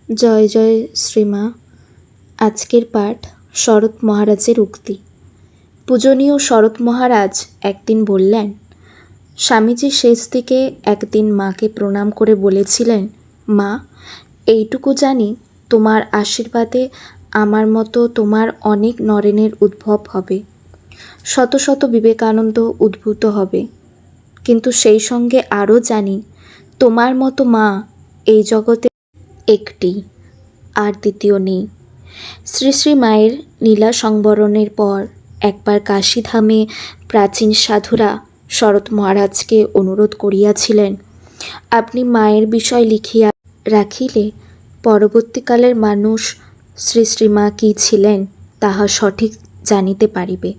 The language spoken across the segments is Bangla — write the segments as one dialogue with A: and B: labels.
A: জয় জয় শ্রীমা। আজকের পাঠ শরৎ মহারাজের উক্তি। পূজনীয় শরৎ মহারাজ একদিন বললেন, স্বামীজি শেষ দিকে একদিন মাকে প্রণাম করে বলেছিলেন, মা, এইটুকু জানি তোমার আশীর্বাদে আমার মতো তোমার অনেক নরেনের উদ্ভব হবে, শত শত বিবেকানন্দ উদ্ভূত হবে, কিন্তু সেই সঙ্গে আরও জানি তোমার মতো মা এই জগতে একটি, আর দ্বিতীয় নেই। শ্রী শ্রী মায়ের লীলা সংবরণের পর একবার কাশীধামে প্রাচীন সাধুরা শরৎ মহারাজকে অনুরোধ করিয়াছিলেন, আপনি মায়ের বিষয় লিখিয়া রাখিলে পরবর্তীকালের মানুষ শ্রী শ্রীমা কী ছিলেন তাহা সঠিক জানিতে পারিবে।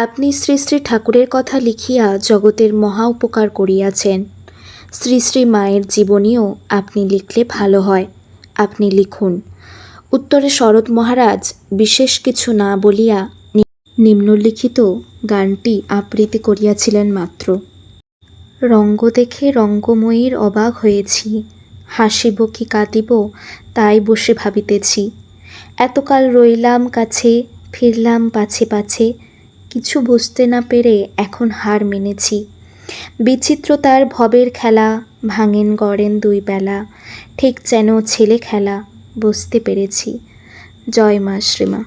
A: আপনি শ্রী শ্রী ঠাকুরের কথা লিখিয়া জগতের মহা উপকার করিয়াছেন। শ্রী শ্রী মায়ের জীবনীও আপনি লিখলে ভালো হয়, আপনি লিখুন। উত্তরে শরৎ মহারাজ বিশেষ কিছু না বলিয়া নিম্নলিখিত গানটি আবৃত্তি করিয়াছিলেন মাত্র। রঙ্গ দেখে রঙ্গময়ীর অবাক হয়েছি, হাসিব কি কাঁদিব তাই বসে ভাবিতেছি। এতকাল রইলাম কাছে, ফিরলাম পাছে পাছে, কিছু বুঝতে না পেরে এখন হার মেনেছি। বিচিত্র তার ভবের খেলা, ভাঙেন গড়েন দুই বেলা, ঠিক যেন ছেলে খেলা, বুঝতে পেরেছি। জয় মা শ্রীমা।